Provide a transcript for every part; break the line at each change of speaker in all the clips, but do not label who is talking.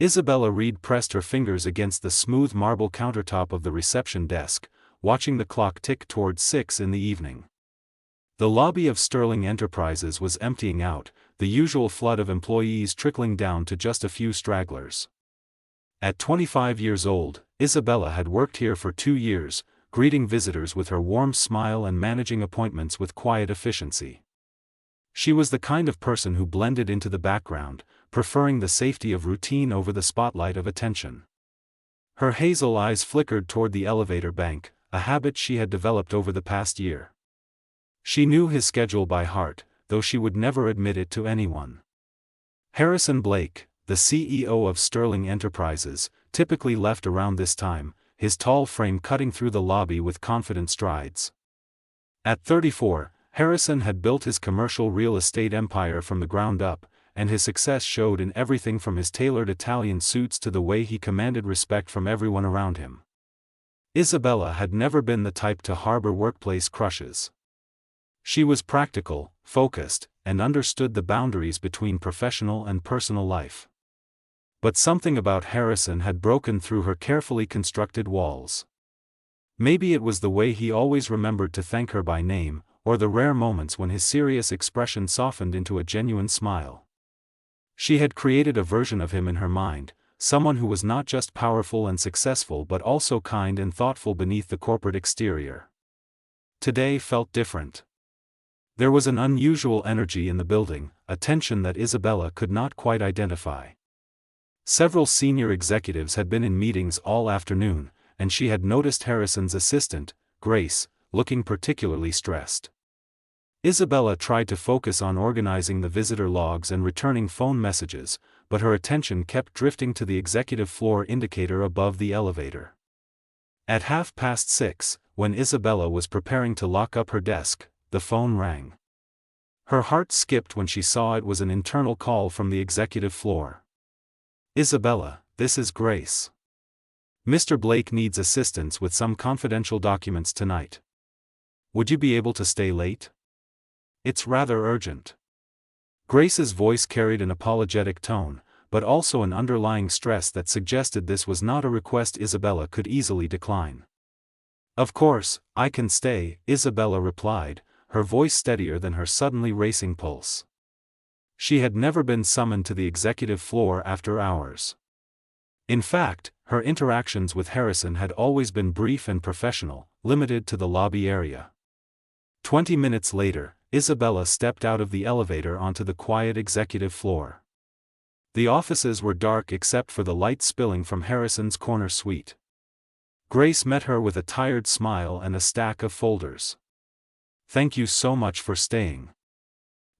Isabella Reed pressed her fingers against the smooth marble countertop of the reception desk, watching the clock tick towards 6 in the evening. The lobby of Sterling Enterprises was emptying out, the usual flood of employees trickling down to just a few stragglers. At 25 years old, Isabella had worked here for 2 years, greeting visitors with her warm smile and managing appointments with quiet efficiency. She was the kind of person who blended into the background, preferring the safety of routine over the spotlight of attention. Her hazel eyes flickered toward the elevator bank, a habit she had developed over the past year. She knew his schedule by heart, though she would never admit it to anyone. Harrison Blake, the CEO of Sterling Enterprises, typically left around this time, his tall frame cutting through the lobby with confident strides. At 34, Harrison had built his commercial real estate empire from the ground up, and his success showed in everything from his tailored Italian suits to the way he commanded respect from everyone around him. Isabella had never been the type to harbor workplace crushes. She was practical, focused, and understood the boundaries between professional and personal life. But something about Harrison had broken through her carefully constructed walls. Maybe it was the way he always remembered to thank her by name, or the rare moments when his serious expression softened into a genuine smile. She had created a version of him in her mind, someone who was not just powerful and successful but also kind and thoughtful beneath the corporate exterior. Today felt different. There was an unusual energy in the building, a tension that Isabella could not quite identify. Several senior executives had been in meetings all afternoon, and she had noticed Harrison's assistant, Grace, looking particularly stressed. Isabella tried to focus on organizing the visitor logs and returning phone messages, but her attention kept drifting to the executive floor indicator above the elevator. At 6:30, when Isabella was preparing to lock up her desk, the phone rang. Her heart skipped when she saw it was an internal call from the executive floor. "Isabella, this is Grace. Mr. Blake needs assistance with some confidential documents tonight. Would you be able to stay late? It's rather urgent." Grace's voice carried an apologetic tone, but also an underlying stress that suggested this was not a request Isabella could easily decline. "Of course, I can stay," Isabella replied, her voice steadier than her suddenly racing pulse. She had never been summoned to the executive floor after hours. In fact, her interactions with Harrison had always been brief and professional, limited to the lobby area. 20 minutes later, Isabella stepped out of the elevator onto the quiet executive floor. The offices were dark except for the light spilling from Harrison's corner suite. Grace met her with a tired smile and a stack of folders. "Thank you so much for staying.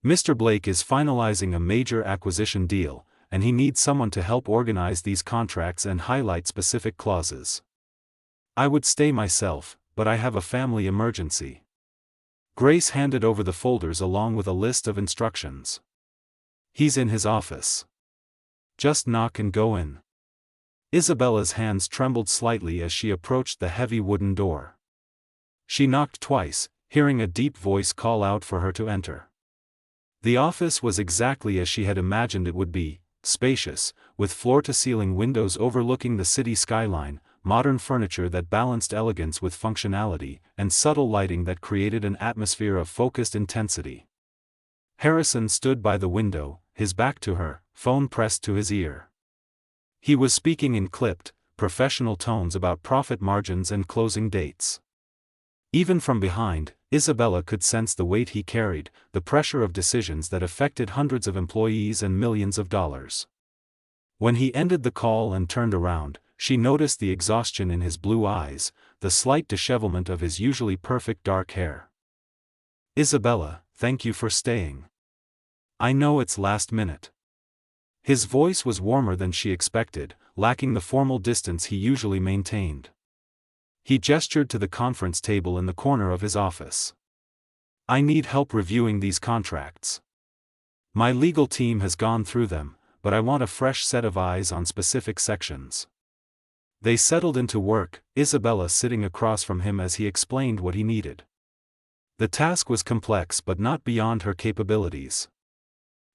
Mr. Blake is finalizing a major acquisition deal, and he needs someone to help organize these contracts and highlight specific clauses. I would stay myself, but I have a family emergency." Grace handed over the folders along with a list of instructions. "He's in his office. Just knock and go in." Isabella's hands trembled slightly as she approached the heavy wooden door. She knocked twice, hearing a deep voice call out for her to enter. The office was exactly as she had imagined it would be, spacious, with floor-to-ceiling windows overlooking the city skyline, modern furniture that balanced elegance with functionality, and subtle lighting that created an atmosphere of focused intensity. Harrison stood by the window, his back to her, phone pressed to his ear. He was speaking in clipped, professional tones about profit margins and closing dates. Even from behind, Isabella could sense the weight he carried, the pressure of decisions that affected hundreds of employees and millions of dollars. When he ended the call and turned around, she noticed the exhaustion in his blue eyes, the slight dishevelment of his usually perfect dark hair. "Isabella, thank you for staying. I know it's last minute." His voice was warmer than she expected, lacking the formal distance he usually maintained. He gestured to the conference table in the corner of his office. "I need help reviewing these contracts. My legal team has gone through them, but I want a fresh set of eyes on specific sections." They settled into work, Isabella sitting across from him as he explained what he needed. The task was complex but not beyond her capabilities.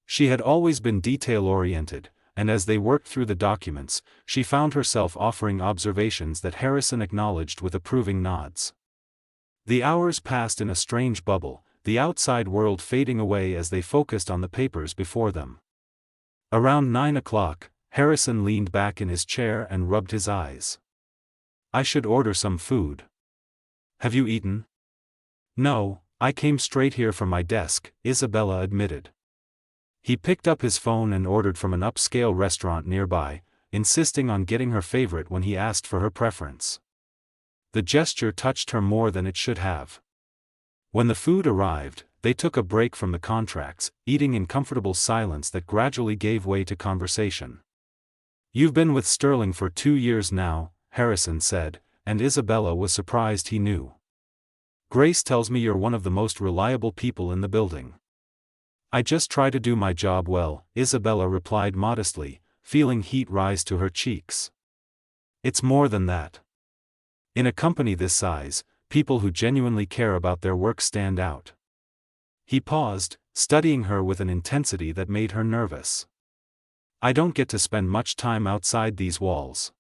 She had always been detail-oriented, and as they worked through the documents, she found herself offering observations that Harrison acknowledged with approving nods. The hours passed in a strange bubble, the outside world fading away as they focused on the papers before them. Around 9 o'clock, Harrison leaned back in his chair and rubbed his eyes. "I should order some food. Have you eaten?" "No, I came straight here from my desk," Isabella admitted. He picked up his phone and ordered from an upscale restaurant nearby, insisting on getting her favorite when he asked for her preference. The gesture touched her more than it should have. When the food arrived, they took a break from the contracts, eating in comfortable silence that gradually gave way to conversation. "You've been with Sterling for 2 years now," Harrison said, and Isabella was surprised he knew. "Grace tells me you're one of the most reliable people in the building." "I just try to do my job well," Isabella replied modestly, feeling heat rise to her cheeks. "It's more than that. In a company this size, people who genuinely care about their work stand out." He paused, studying her with an intensity that made her nervous. "I don't get to spend much time outside these walls.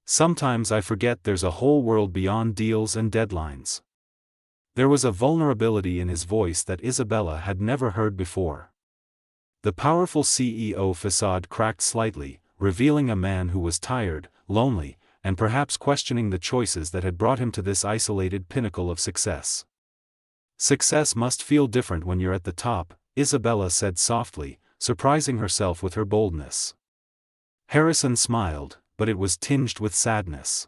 Sometimes I forget there's a whole world beyond deals and deadlines." There was a vulnerability in his voice that Isabella had never heard before. The powerful CEO facade cracked slightly, revealing a man who was tired, lonely, and perhaps questioning the choices that had brought him to this isolated pinnacle of success. "Success must feel different when you're at the top," Isabella said softly, surprising herself with her boldness. Harrison smiled, but it was tinged with sadness.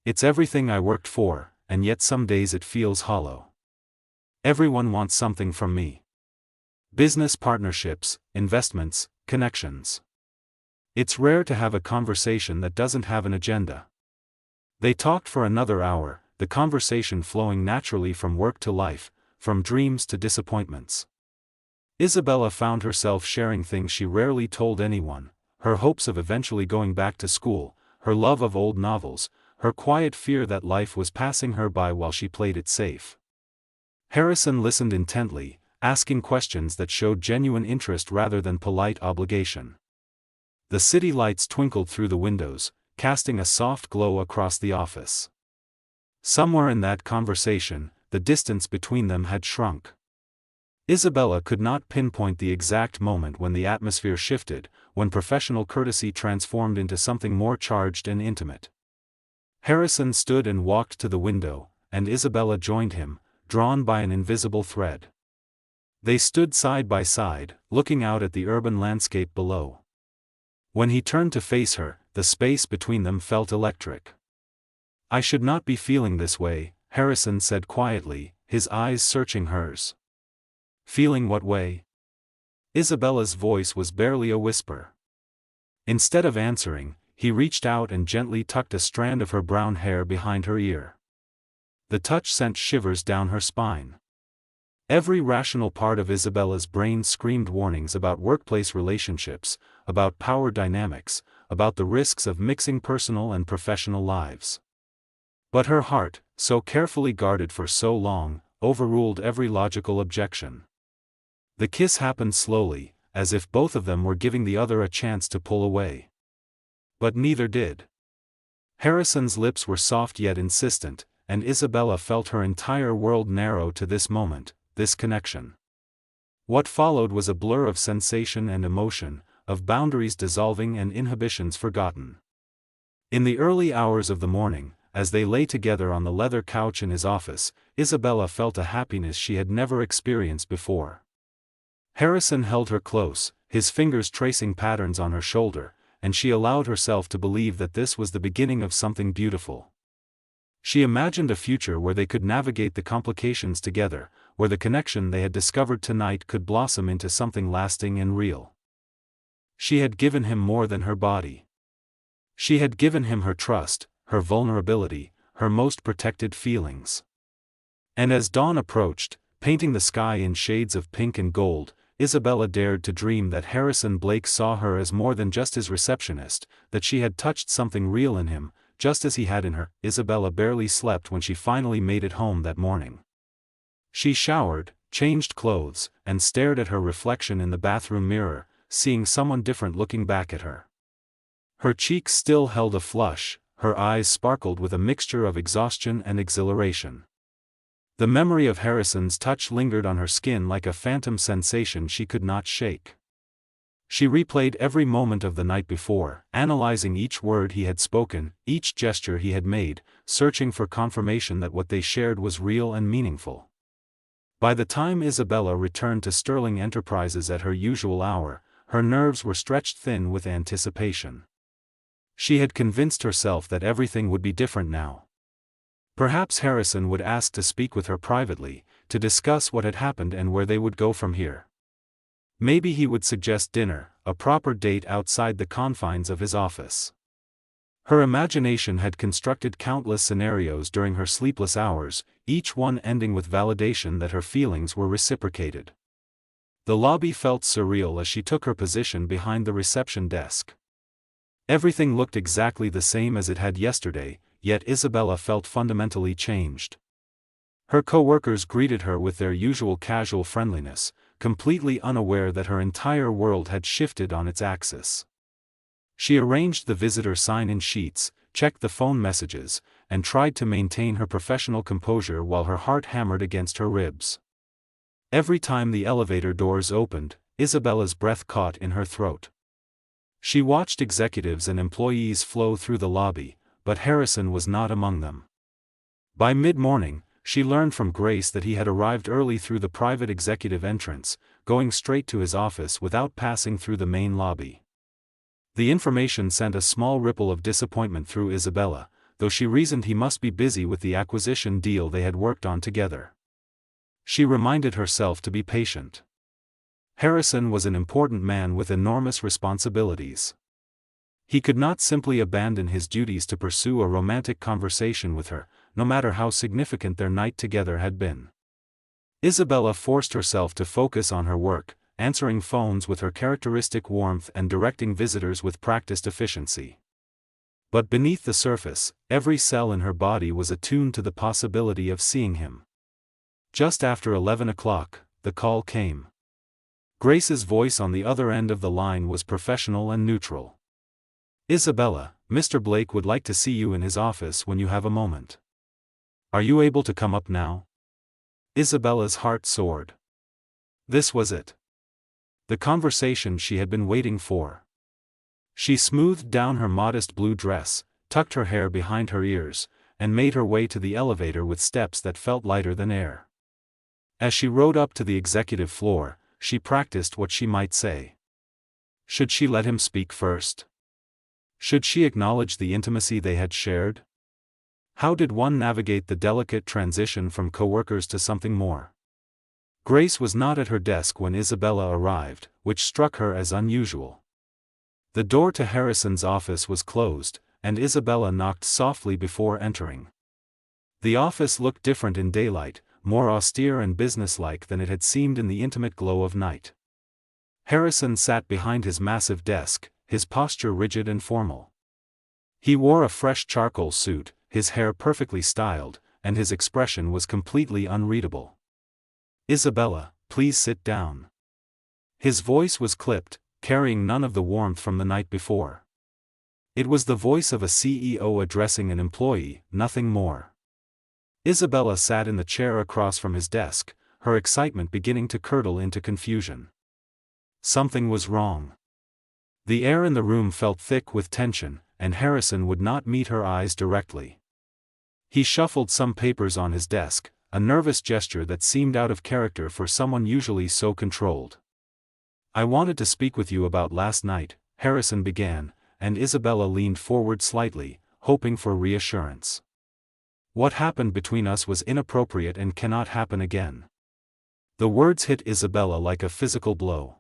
"It's everything I worked for, and yet some days it feels hollow. Everyone wants something from me. Business partnerships, investments, connections. It's rare to have a conversation that doesn't have an agenda." They talked for another hour, the conversation flowing naturally from work to life, from dreams to disappointments. Isabella found herself sharing things she rarely told anyone: her hopes of eventually going back to school, her love of old novels, her quiet fear that life was passing her by while she played it safe. Harrison listened intently, asking questions that showed genuine interest rather than polite obligation. The city lights twinkled through the windows, casting a soft glow across the office. Somewhere in that conversation, the distance between them had shrunk. Isabella could not pinpoint the exact moment when the atmosphere shifted, when professional courtesy transformed into something more charged and intimate. Harrison stood and walked to the window, and Isabella joined him, drawn by an invisible thread. They stood side by side, looking out at the urban landscape below. When he turned to face her, the space between them felt electric. "I should not be feeling this way," Harrison said quietly, his eyes searching hers. "Feeling what way?" Isabella's voice was barely a whisper. Instead of answering, he reached out and gently tucked a strand of her brown hair behind her ear. The touch sent shivers down her spine. Every rational part of Isabella's brain screamed warnings about workplace relationships, about power dynamics, about the risks of mixing personal and professional lives. But her heart, so carefully guarded for so long, overruled every logical objection. The kiss happened slowly, as if both of them were giving the other a chance to pull away. But neither did. Harrison's lips were soft yet insistent, and Isabella felt her entire world narrow to this moment, this connection. What followed was a blur of sensation and emotion, of boundaries dissolving and inhibitions forgotten. In the early hours of the morning, as they lay together on the leather couch in his office, Isabella felt a happiness she had never experienced before. Harrison held her close, his fingers tracing patterns on her shoulder, and she allowed herself to believe that this was the beginning of something beautiful. She imagined a future where they could navigate the complications together, where the connection they had discovered tonight could blossom into something lasting and real. She had given him more than her body. She had given him her trust, her vulnerability, her most protected feelings. And as dawn approached, painting the sky in shades of pink and gold, Isabella dared to dream that Harrison Blake saw her as more than just his receptionist, that she had touched something real in him, just as he had in her. Isabella barely slept when she finally made it home that morning. She showered, changed clothes, and stared at her reflection in the bathroom mirror, seeing someone different looking back at her. Her cheeks still held a flush, her eyes sparkled with a mixture of exhaustion and exhilaration. The memory of Harrison's touch lingered on her skin like a phantom sensation she could not shake. She replayed every moment of the night before, analyzing each word he had spoken, each gesture he had made, searching for confirmation that what they shared was real and meaningful. By the time Isabella returned to Sterling Enterprises at her usual hour, her nerves were stretched thin with anticipation. She had convinced herself that everything would be different now. Perhaps Harrison would ask to speak with her privately, to discuss what had happened and where they would go from here. Maybe he would suggest dinner, a proper date outside the confines of his office. Her imagination had constructed countless scenarios during her sleepless hours, each one ending with validation that her feelings were reciprocated. The lobby felt surreal as she took her position behind the reception desk. Everything looked exactly the same as it had yesterday, yet Isabella felt fundamentally changed. Her co-workers greeted her with their usual casual friendliness, completely unaware that her entire world had shifted on its axis. She arranged the visitor sign-in sheets, checked the phone messages, and tried to maintain her professional composure while her heart hammered against her ribs. Every time the elevator doors opened, Isabella's breath caught in her throat. She watched executives and employees flow through the lobby, but Harrison was not among them. By mid-morning, she learned from Grace that he had arrived early through the private executive entrance, going straight to his office without passing through the main lobby. The information sent a small ripple of disappointment through Isabella, though she reasoned he must be busy with the acquisition deal they had worked on together. She reminded herself to be patient. Harrison was an important man with enormous responsibilities. He could not simply abandon his duties to pursue a romantic conversation with her, no matter how significant their night together had been. Isabella forced herself to focus on her work, answering phones with her characteristic warmth and directing visitors with practiced efficiency. But beneath the surface, every cell in her body was attuned to the possibility of seeing him. Just after 11 o'clock, the call came. Grace's voice on the other end of the line was professional and neutral. "Isabella, Mr. Blake would like to see you in his office when you have a moment. Are you able to come up now?" Isabella's heart soared. This was it. The conversation she had been waiting for. She smoothed down her modest blue dress, tucked her hair behind her ears, and made her way to the elevator with steps that felt lighter than air. As she rode up to the executive floor, she practiced what she might say. Should she let him speak first? Should she acknowledge the intimacy they had shared? How did one navigate the delicate transition from coworkers to something more? Grace was not at her desk when Isabella arrived, which struck her as unusual. The door to Harrison's office was closed, and Isabella knocked softly before entering. The office looked different in daylight, more austere and businesslike than it had seemed in the intimate glow of night. Harrison sat behind his massive desk, his posture rigid and formal. He wore a fresh charcoal suit, his hair perfectly styled, and his expression was completely unreadable. "Isabella, please sit down." His voice was clipped, carrying none of the warmth from the night before. It was the voice of a CEO addressing an employee, nothing more. Isabella sat in the chair across from his desk, her excitement beginning to curdle into confusion. Something was wrong. The air in the room felt thick with tension, and Harrison would not meet her eyes directly. He shuffled some papers on his desk, a nervous gesture that seemed out of character for someone usually so controlled. "I wanted to speak with you about last night," Harrison began, and Isabella leaned forward slightly, hoping for reassurance. "What happened between us was inappropriate and cannot happen again." The words hit Isabella like a physical blow.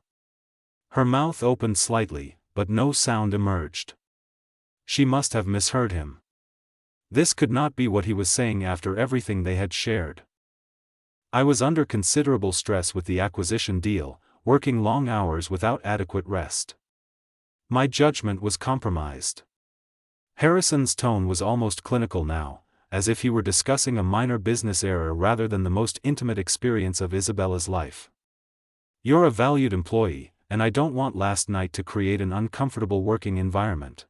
Her mouth opened slightly, but no sound emerged. She must have misheard him. This could not be what he was saying after everything they had shared. "I was under considerable stress with the acquisition deal, working long hours without adequate rest. My judgment was compromised." Harrison's tone was almost clinical now, as if he were discussing a minor business error rather than the most intimate experience of Isabella's life. "You're a valued employee, and I don't want last night to create an uncomfortable working environment.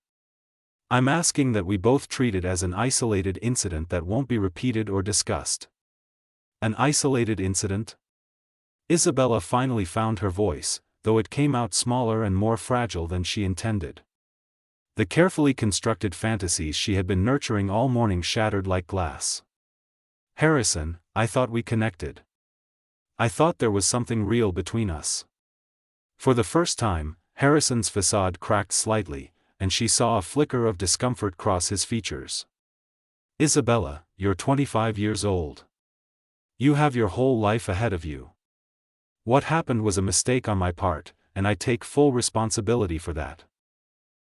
I'm asking that we both treat it as an isolated incident that won't be repeated or discussed." An isolated incident? Isabella finally found her voice, though it came out smaller and more fragile than she intended. The carefully constructed fantasies she had been nurturing all morning shattered like glass. "Harrison, I thought we connected. I thought there was something real between us." For the first time, Harrison's facade cracked slightly, and she saw a flicker of discomfort cross his features. "Isabella, you're 25 years old. You have your whole life ahead of you. What happened was a mistake on my part, and I take full responsibility for that.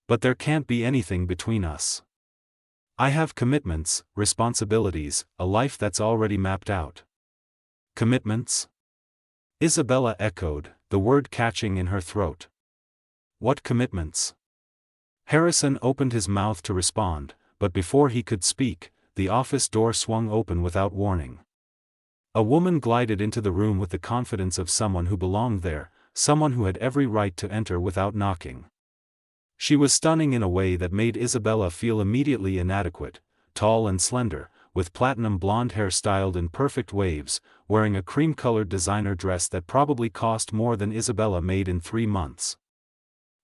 But there can't be anything between us. I have commitments, responsibilities, a life that's already mapped out." "Commitments?" Isabella echoed, the word catching in her throat. "What commitments?" Harrison opened his mouth to respond, but before he could speak, the office door swung open without warning. A woman glided into the room with the confidence of someone who belonged there, someone who had every right to enter without knocking. She was stunning in a way that made Isabella feel immediately inadequate, tall and slender, with platinum blonde hair styled in perfect waves, wearing a cream-colored designer dress that probably cost more than Isabella made in 3 months.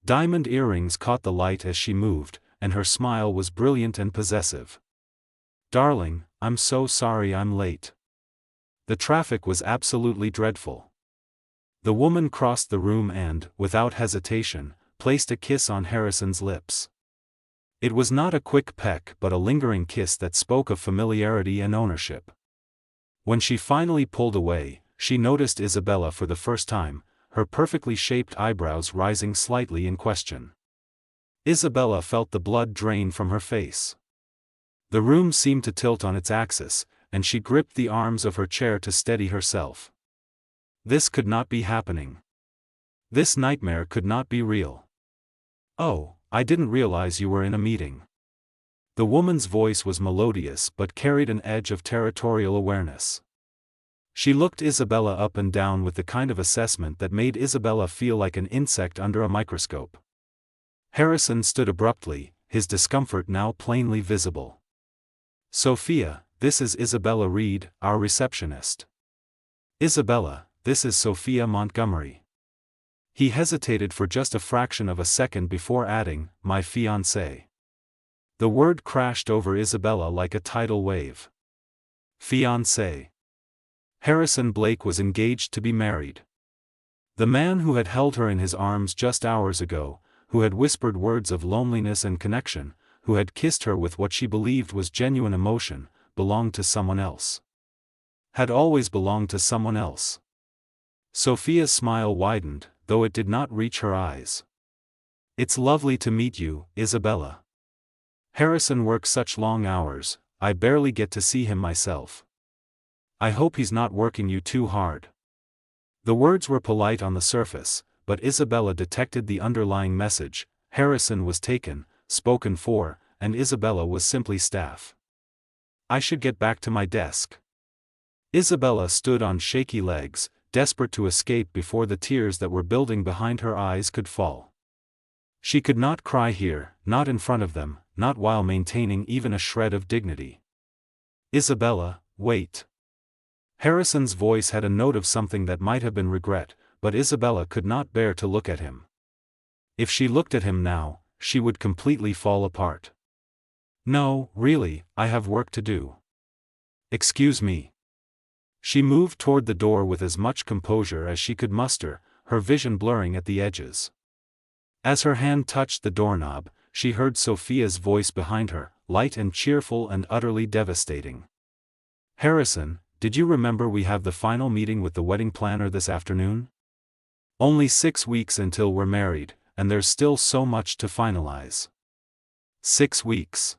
Diamond earrings caught the light as she moved, and her smile was brilliant and possessive. "Darling, I'm so sorry I'm late. The traffic was absolutely dreadful." The woman crossed the room and, without hesitation, placed a kiss on Harrison's lips. It was not a quick peck but a lingering kiss that spoke of familiarity and ownership. When she finally pulled away, she noticed Isabella for the first time, her perfectly shaped eyebrows rising slightly in question. Isabella felt the blood drain from her face. The room seemed to tilt on its axis, and she gripped the arms of her chair to steady herself. This could not be happening. This nightmare could not be real. "Oh, I didn't realize you were in a meeting." The woman's voice was melodious but carried an edge of territorial awareness. She looked Isabella up and down with the kind of assessment that made Isabella feel like an insect under a microscope. Harrison stood abruptly, his discomfort now plainly visible. "Sophia, this is Isabella Reed, our receptionist." "Isabella, this is Sophia Montgomery." He hesitated for just a fraction of a second before adding, "My fiancée." The word crashed over Isabella like a tidal wave. Fiancé. Harrison Blake was engaged to be married. The man who had held her in his arms just hours ago, who had whispered words of loneliness and connection, who had kissed her with what she believed was genuine emotion, belonged to someone else. Had always belonged to someone else. Sophia's smile widened, though it did not reach her eyes. "It's lovely to meet you, Isabella. Harrison works such long hours, I barely get to see him myself. I hope he's not working you too hard." The words were polite on the surface, but Isabella detected the underlying message: Harrison was taken, spoken for, and Isabella was simply staff. "I should get back to my desk." Isabella stood on shaky legs, desperate to escape before the tears that were building behind her eyes could fall. She could not cry here, not in front of them, not while maintaining even a shred of dignity. "Isabella, wait." Harrison's voice had a note of something that might have been regret, but Isabella could not bear to look at him. If she looked at him now, she would completely fall apart. "No, really, I have work to do." "Excuse me." She moved toward the door with as much composure as she could muster, her vision blurring at the edges. As her hand touched the doorknob, she heard Sophia's voice behind her, light and cheerful and utterly devastating. "Harrison, did you remember we have the final meeting with the wedding planner this afternoon? Only 6 weeks until we're married, and there's still so much to finalize." 6 weeks.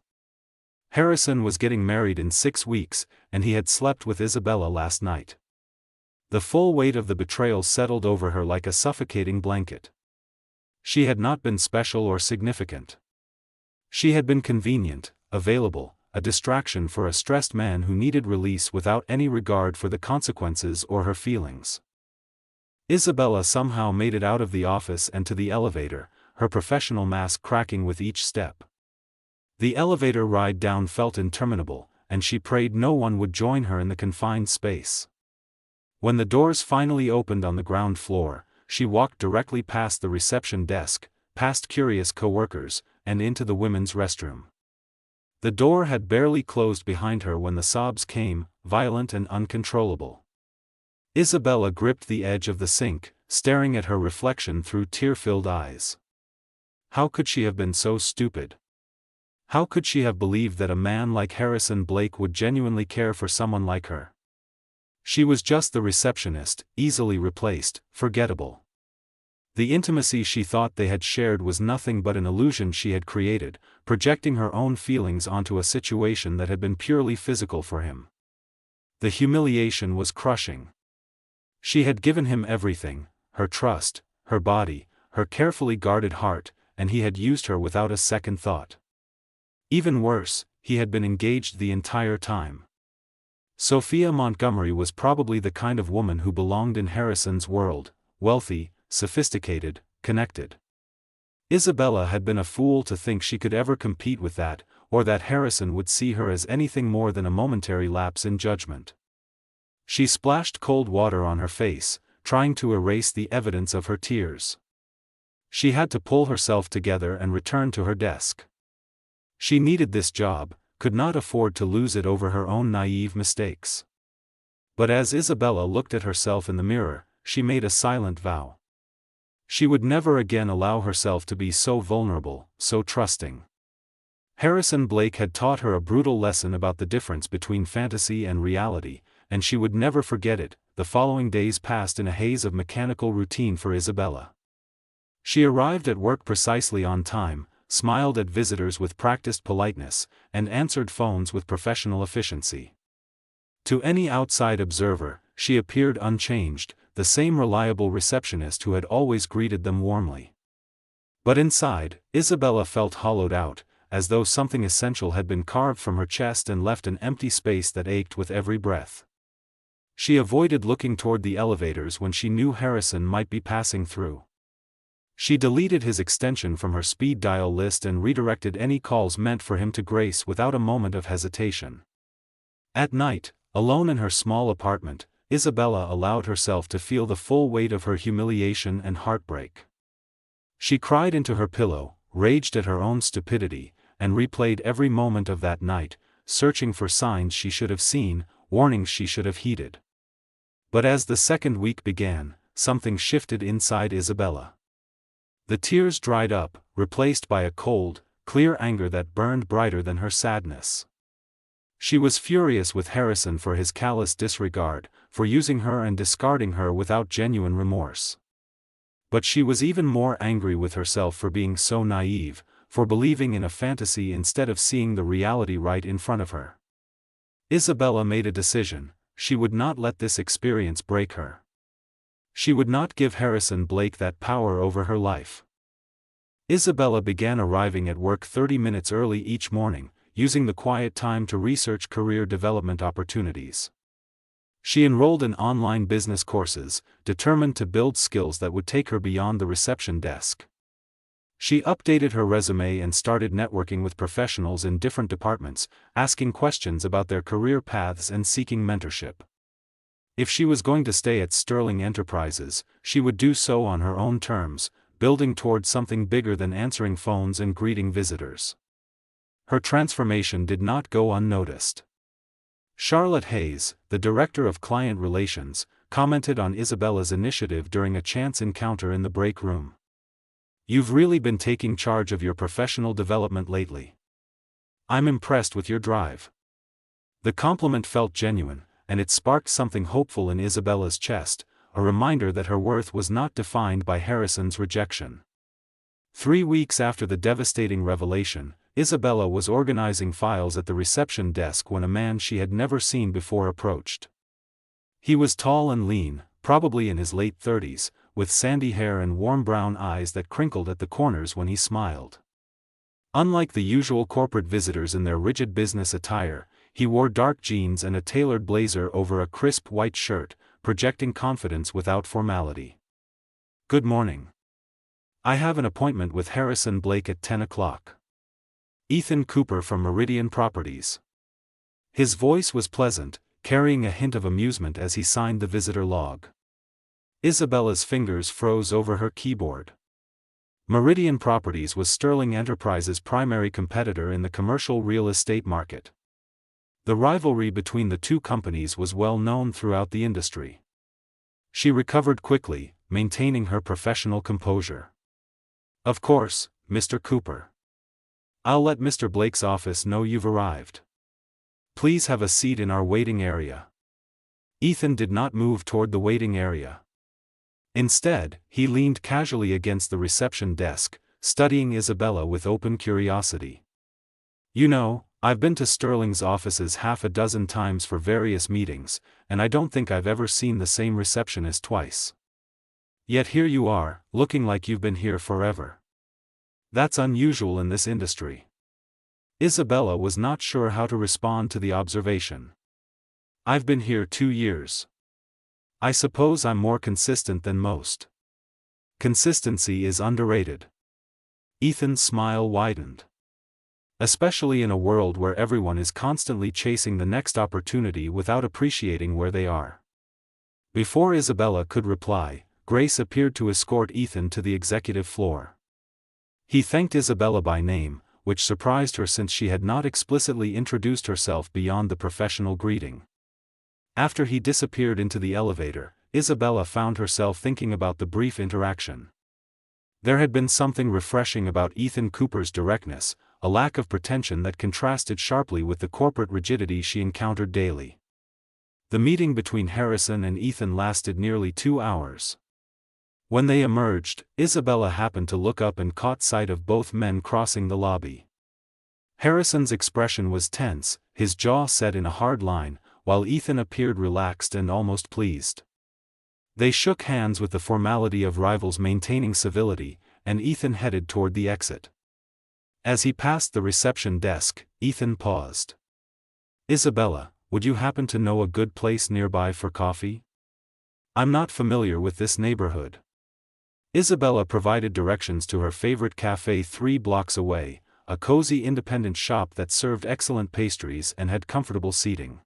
Harrison was getting married in 6 weeks, and he had slept with Isabella last night. The full weight of the betrayal settled over her like a suffocating blanket. She had not been special or significant. She had been convenient, available, a distraction for a stressed man who needed release without any regard for the consequences or her feelings. Isabella somehow made it out of the office and to the elevator, her professional mask cracking with each step. The elevator ride down felt interminable, and she prayed no one would join her in the confined space. When the doors finally opened on the ground floor, she walked directly past the reception desk, past curious coworkers, and into the women's restroom. The door had barely closed behind her when the sobs came, violent and uncontrollable. Isabella gripped the edge of the sink, staring at her reflection through tear-filled eyes. How could she have been so stupid? How could she have believed that a man like Harrison Blake would genuinely care for someone like her? She was just the receptionist, easily replaced, forgettable. The intimacy she thought they had shared was nothing but an illusion she had created, projecting her own feelings onto a situation that had been purely physical for him. The humiliation was crushing. She had given him everything, her trust, her body, her carefully guarded heart, and he had used her without a second thought. Even worse, he had been engaged the entire time. Sophia Montgomery was probably the kind of woman who belonged in Harrison's world, wealthy, sophisticated, connected. Isabella had been a fool to think she could ever compete with that, or that Harrison would see her as anything more than a momentary lapse in judgment. She splashed cold water on her face, trying to erase the evidence of her tears. She had to pull herself together and return to her desk. She needed this job, could not afford to lose it over her own naive mistakes. But as Isabella looked at herself in the mirror, she made a silent vow. She would never again allow herself to be so vulnerable, so trusting. Harrison Blake had taught her a brutal lesson about the difference between fantasy and reality, and she would never forget it. The following days passed in a haze of mechanical routine for Isabella. She arrived at work precisely on time, smiled at visitors with practiced politeness, and answered phones with professional efficiency. To any outside observer, she appeared unchanged, the same reliable receptionist who had always greeted them warmly. But inside, Isabella felt hollowed out, as though something essential had been carved from her chest and left an empty space that ached with every breath. She avoided looking toward the elevators when she knew Harrison might be passing through. She deleted his extension from her speed dial list and redirected any calls meant for him to grace without a moment of hesitation. At night, alone in her small apartment, Isabella allowed herself to feel the full weight of her humiliation and heartbreak. She cried into her pillow, raged at her own stupidity, and replayed every moment of that night, searching for signs she should have seen, warnings she should have heeded. But as the second week began, something shifted inside Isabella. The tears dried up, replaced by a cold, clear anger that burned brighter than her sadness. She was furious with Harrison for his callous disregard, for using her and discarding her without genuine remorse. But she was even more angry with herself for being so naive, for believing in a fantasy instead of seeing the reality right in front of her. Isabella made a decision: she would not let this experience break her. She would not give Harrison Blake that power over her life. Isabella began arriving at work 30 minutes early each morning, using the quiet time to research career development opportunities. She enrolled in online business courses, determined to build skills that would take her beyond the reception desk. She updated her resume and started networking with professionals in different departments, asking questions about their career paths and seeking mentorship. If she was going to stay at Sterling Enterprises, she would do so on her own terms, building towards something bigger than answering phones and greeting visitors. Her transformation did not go unnoticed. Charlotte Hayes, the director of client relations, commented on Isabella's initiative during a chance encounter in the break room. "You've really been taking charge of your professional development lately. I'm impressed with your drive." The compliment felt genuine, and it sparked something hopeful in Isabella's chest, a reminder that her worth was not defined by Harrison's rejection. 3 weeks after the devastating revelation, Isabella was organizing files at the reception desk when a man she had never seen before approached. He was tall and lean, probably in his late 30s, with sandy hair and warm brown eyes that crinkled at the corners when he smiled. Unlike the usual corporate visitors in their rigid business attire, he wore dark jeans and a tailored blazer over a crisp white shirt, projecting confidence without formality. "Good morning. I have an appointment with Harrison Blake at 10 o'clock. Ethan Cooper from Meridian Properties." His voice was pleasant, carrying a hint of amusement as he signed the visitor log. Isabella's fingers froze over her keyboard. Meridian Properties was Sterling Enterprises' primary competitor in the commercial real estate market. The rivalry between the two companies was well known throughout the industry. She recovered quickly, maintaining her professional composure. "Of course, Mr. Cooper. I'll let Mr. Blake's office know you've arrived. Please have a seat in our waiting area." Ethan did not move toward the waiting area. Instead, he leaned casually against the reception desk, studying Isabella with open curiosity. "You know, I've been to Sterling's offices half a dozen times for various meetings, and I don't think I've ever seen the same receptionist twice. Yet here you are, looking like you've been here forever. That's unusual in this industry." Isabella was not sure how to respond to the observation. "I've been here 2 years. I suppose I'm more consistent than most." Consistency is underrated. Ethan's smile widened. Especially in a world where everyone is constantly chasing the next opportunity without appreciating where they are. Before Isabella could reply, Grace appeared to escort Ethan to the executive floor. He thanked Isabella by name, which surprised her since she had not explicitly introduced herself beyond the professional greeting. After he disappeared into the elevator, Isabella found herself thinking about the brief interaction. There had been something refreshing about Ethan Cooper's directness, a lack of pretension that contrasted sharply with the corporate rigidity she encountered daily. The meeting between Harrison and Ethan lasted nearly 2 hours. When they emerged, Isabella happened to look up and caught sight of both men crossing the lobby. Harrison's expression was tense, his jaw set in a hard line, while Ethan appeared relaxed and almost pleased. They shook hands with the formality of rivals maintaining civility, and Ethan headed toward the exit. As he passed the reception desk, Ethan paused. "Isabella, would you happen to know a good place nearby for coffee? I'm not familiar with this neighborhood." Isabella provided directions to her favorite cafe 3 blocks away, a cozy independent shop that served excellent pastries and had comfortable seating.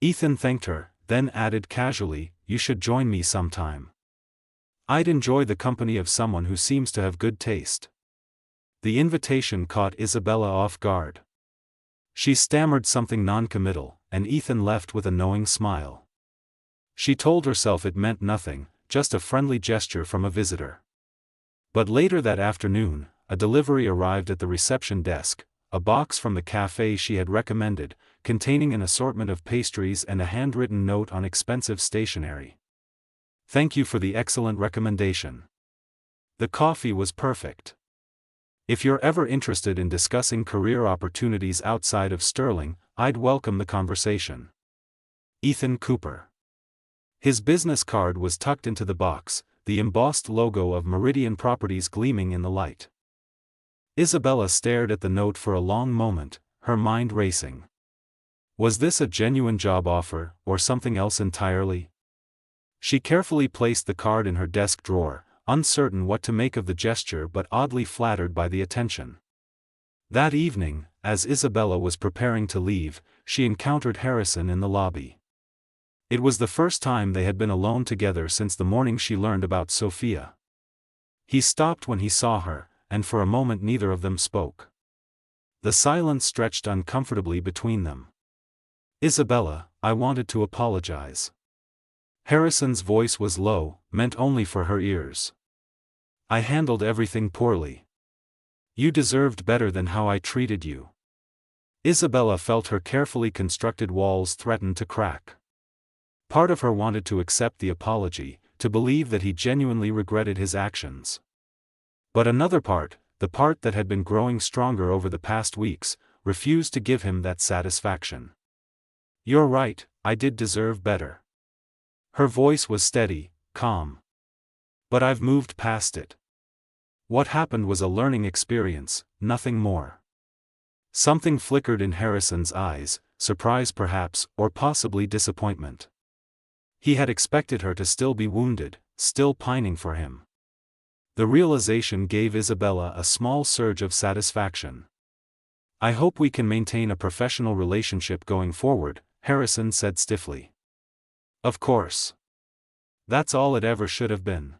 Ethan thanked her, then added casually, "You should join me sometime. I'd enjoy the company of someone who seems to have good taste." The invitation caught Isabella off guard. She stammered something non-committal, and Ethan left with a knowing smile. She told herself it meant nothing, just a friendly gesture from a visitor. But later that afternoon, a delivery arrived at the reception desk, a box from the cafe she had recommended, containing an assortment of pastries and a handwritten note on expensive stationery. "Thank you for the excellent recommendation. The coffee was perfect. If you're ever interested in discussing career opportunities outside of Sterling, I'd welcome the conversation. Ethan Cooper." His business card was tucked into the box, the embossed logo of Meridian Properties gleaming in the light. Isabella stared at the note for a long moment, her mind racing. Was this a genuine job offer, or something else entirely? She carefully placed the card in her desk drawer, uncertain what to make of the gesture but oddly flattered by the attention. That evening, as Isabella was preparing to leave, she encountered Harrison in the lobby. It was the first time they had been alone together since the morning she learned about Sophia. He stopped when he saw her, and for a moment neither of them spoke. The silence stretched uncomfortably between them. "Isabella, I wanted to apologize." Harrison's voice was low, meant only for her ears. "I handled everything poorly. You deserved better than how I treated you." Isabella felt her carefully constructed walls threaten to crack. Part of her wanted to accept the apology, to believe that he genuinely regretted his actions. But another part, the part that had been growing stronger over the past weeks, refused to give him that satisfaction. "You're right, I did deserve better." Her voice was steady, calm. "But I've moved past it. What happened was a learning experience, nothing more." Something flickered in Harrison's eyes, surprise perhaps, or possibly disappointment. He had expected her to still be wounded, still pining for him. The realization gave Isabella a small surge of satisfaction. "I hope we can maintain a professional relationship going forward," Harrison said stiffly. "Of course. That's all it ever should have been."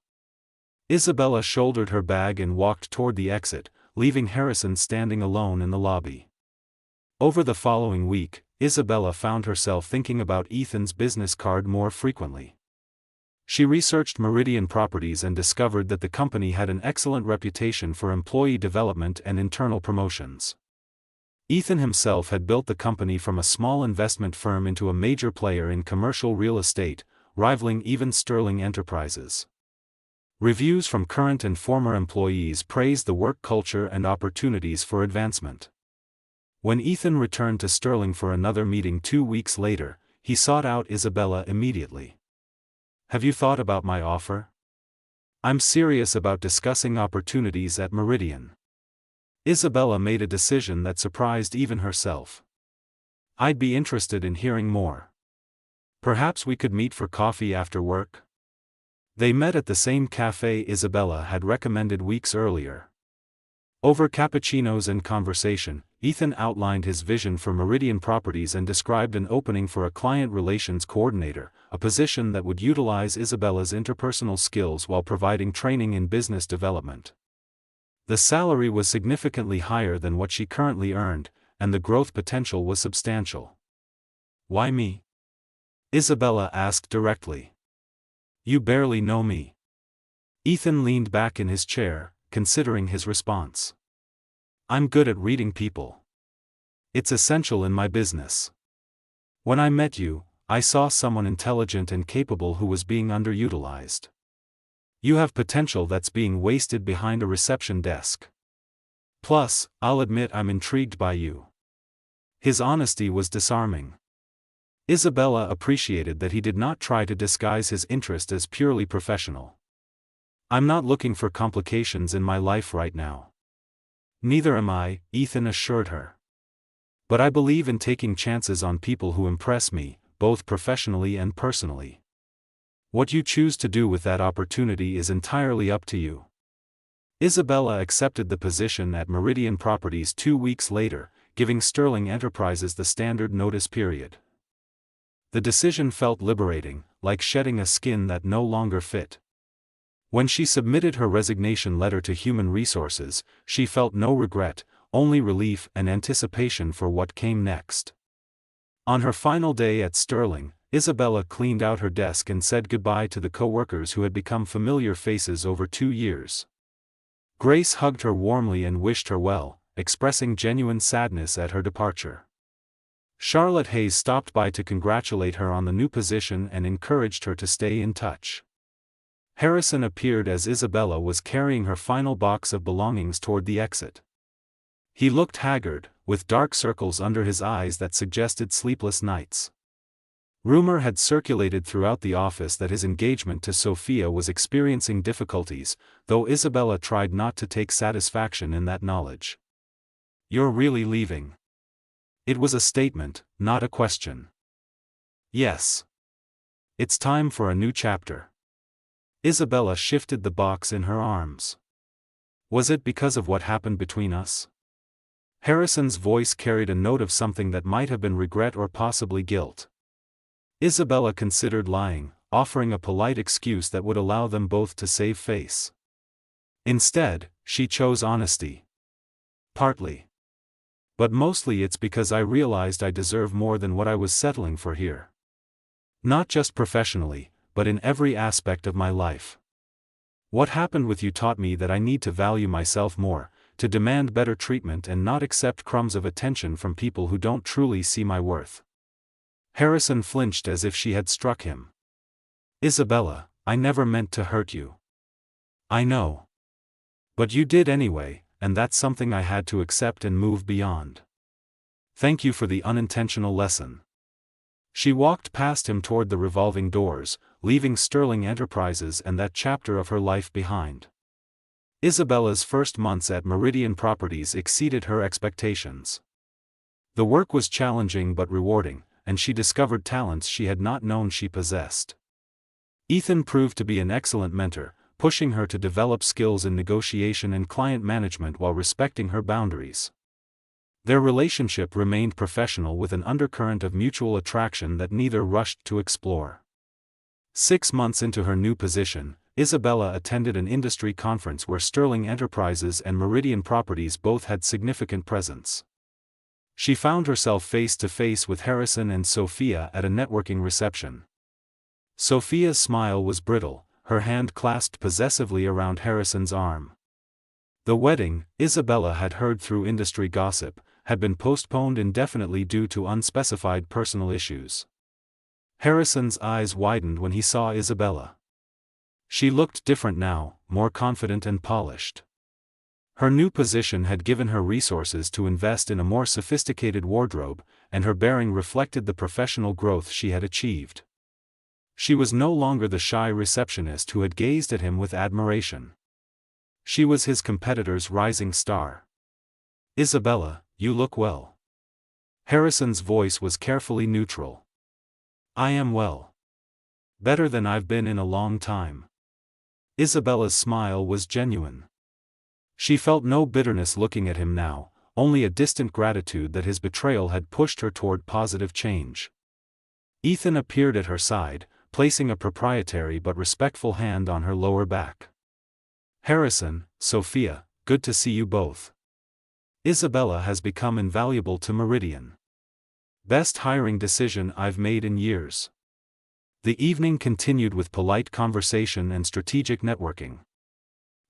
Isabella shouldered her bag and walked toward the exit, leaving Harrison standing alone in the lobby. Over the following week, Isabella found herself thinking about Ethan's business card more frequently. She researched Meridian Properties and discovered that the company had an excellent reputation for employee development and internal promotions. Ethan himself had built the company from a small investment firm into a major player in commercial real estate, rivaling even Sterling Enterprises. Reviews from current and former employees praised the work culture and opportunities for advancement. When Ethan returned to Sterling for another meeting 2 weeks later, he sought out Isabella immediately. "Have you thought about my offer? I'm serious about discussing opportunities at Meridian." Isabella made a decision that surprised even herself. "I'd be interested in hearing more. Perhaps we could meet for coffee after work?" They met at the same cafe Isabella had recommended weeks earlier. Over cappuccinos and conversation, Ethan outlined his vision for Meridian Properties and described an opening for a client relations coordinator, a position that would utilize Isabella's interpersonal skills while providing training in business development. The salary was significantly higher than what she currently earned, and the growth potential was substantial. "Why me?" Isabella asked directly. "You barely know me." Ethan leaned back in his chair, considering his response. "I'm good at reading people. It's essential in my business. When I met you, I saw someone intelligent and capable who was being underutilized. You have potential that's being wasted behind a reception desk. Plus, I'll admit I'm intrigued by you." His honesty was disarming. Isabella appreciated that he did not try to disguise his interest as purely professional. "I'm not looking for complications in my life right now." "Neither am I," Ethan assured her. "But I believe in taking chances on people who impress me, both professionally and personally. What you choose to do with that opportunity is entirely up to you." Isabella accepted the position at Meridian Properties 2 weeks later, giving Sterling Enterprises the standard notice period. The decision felt liberating, like shedding a skin that no longer fit. When she submitted her resignation letter to Human Resources, she felt no regret, only relief and anticipation for what came next. On her final day at Sterling, Isabella cleaned out her desk and said goodbye to the co-workers who had become familiar faces over 2 years. Grace hugged her warmly and wished her well, expressing genuine sadness at her departure. Charlotte Hayes stopped by to congratulate her on the new position and encouraged her to stay in touch. Harrison appeared as Isabella was carrying her final box of belongings toward the exit. He looked haggard, with dark circles under his eyes that suggested sleepless nights. Rumor had circulated throughout the office that his engagement to Sophia was experiencing difficulties, though Isabella tried not to take satisfaction in that knowledge. "You're really leaving?" It was a statement, not a question. "Yes. It's time for a new chapter." Isabella shifted the box in her arms. "Was it because of what happened between us?" Harrison's voice carried a note of something that might have been regret or possibly guilt. Isabella considered lying, offering a polite excuse that would allow them both to save face. Instead, she chose honesty. "Partly. But mostly it's because I realized I deserve more than what I was settling for here. Not just professionally, but in every aspect of my life. What happened with you taught me that I need to value myself more, to demand better treatment and not accept crumbs of attention from people who don't truly see my worth." Harrison flinched as if she had struck him. "Isabella, I never meant to hurt you." "I know. But you did anyway, and that's something I had to accept and move beyond. Thank you for the unintentional lesson." She walked past him toward the revolving doors, leaving Sterling Enterprises and that chapter of her life behind. Isabella's first months at Meridian Properties exceeded her expectations. The work was challenging but rewarding, and she discovered talents she had not known she possessed. Ethan proved to be an excellent mentor, pushing her to develop skills in negotiation and client management while respecting her boundaries. Their relationship remained professional with an undercurrent of mutual attraction that neither rushed to explore. 6 months into her new position, Isabella attended an industry conference where Sterling Enterprises and Meridian Properties both had significant presence. She found herself face to face with Harrison and Sophia at a networking reception. Sophia's smile was brittle, her hand clasped possessively around Harrison's arm. The wedding, Isabella had heard through industry gossip, had been postponed indefinitely due to unspecified personal issues. Harrison's eyes widened when he saw Isabella. She looked different now, more confident and polished. Her new position had given her resources to invest in a more sophisticated wardrobe, and her bearing reflected the professional growth she had achieved. She was no longer the shy receptionist who had gazed at him with admiration. She was his competitor's rising star. "Isabella, you look well." Harrison's voice was carefully neutral. "I am well. Better than I've been in a long time." Isabella's smile was genuine. She felt no bitterness looking at him now, only a distant gratitude that his betrayal had pushed her toward positive change. Ethan appeared at her side, placing a proprietary but respectful hand on her lower back. "Harrison, Sophia, good to see you both. Isabella has become invaluable to Meridian. Best hiring decision I've made in years." The evening continued with polite conversation and strategic networking.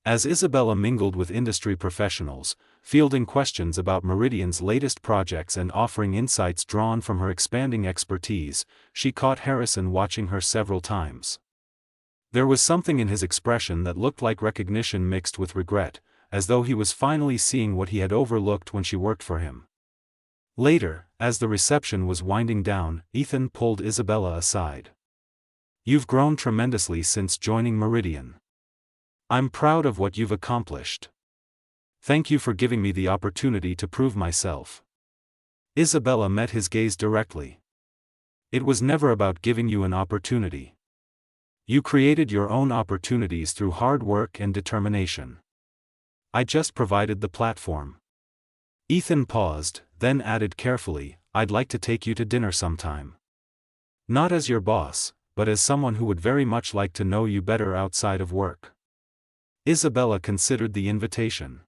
As Isabella mingled with industry professionals, fielding questions about Meridian's latest projects and offering insights drawn from her expanding expertise, she caught Harrison watching her several times. There was something in his expression that looked like recognition mixed with regret, as though he was finally seeing what he had overlooked when she worked for him. Later, as the reception was winding down, Ethan pulled Isabella aside. "You've grown tremendously since joining Meridian. I'm proud of what you've accomplished. Thank you for giving me the opportunity to prove myself." Isabella met his gaze directly. "It was never about giving you an opportunity. You created your own opportunities through hard work and determination. I just provided the platform." Ethan paused, then added carefully, "I'd like to take you to dinner sometime. Not as your boss, but as someone who would very much like to know you better outside of work." Isabella considered the invitation.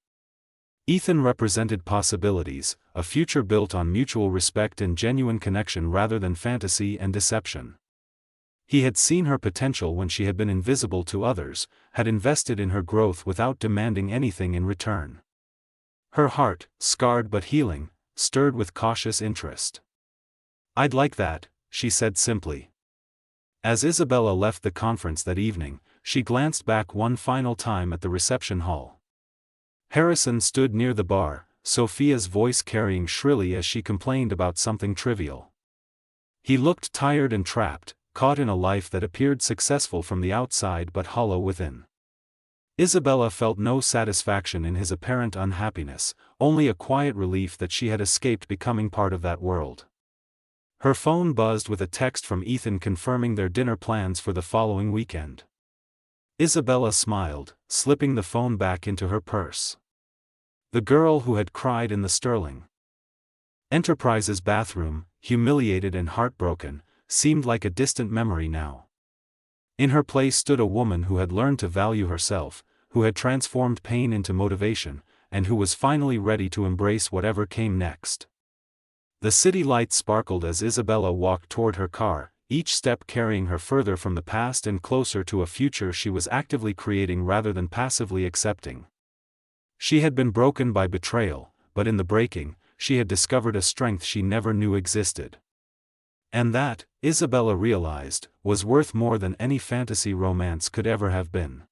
Ethan represented possibilities, a future built on mutual respect and genuine connection rather than fantasy and deception. He had seen her potential when she had been invisible to others, had invested in her growth without demanding anything in return. Her heart, scarred but healing, stirred with cautious interest. "I'd like that," she said simply. As Isabella left the conference that evening, she glanced back one final time at the reception hall. Harrison stood near the bar, Sophia's voice carrying shrilly as she complained about something trivial. He looked tired and trapped, caught in a life that appeared successful from the outside but hollow within. Isabella felt no satisfaction in his apparent unhappiness, only a quiet relief that she had escaped becoming part of that world. Her phone buzzed with a text from Ethan confirming their dinner plans for the following weekend. Isabella smiled, slipping the phone back into her purse. The girl who had cried in the Sterling Enterprises bathroom, humiliated and heartbroken, seemed like a distant memory now. In her place stood a woman who had learned to value herself, who had transformed pain into motivation, and who was finally ready to embrace whatever came next. The city lights sparkled as Isabella walked toward her car, each step carrying her further from the past and closer to a future she was actively creating rather than passively accepting. She had been broken by betrayal, but in the breaking, she had discovered a strength she never knew existed. And that, Isabella realized, was worth more than any fantasy romance could ever have been.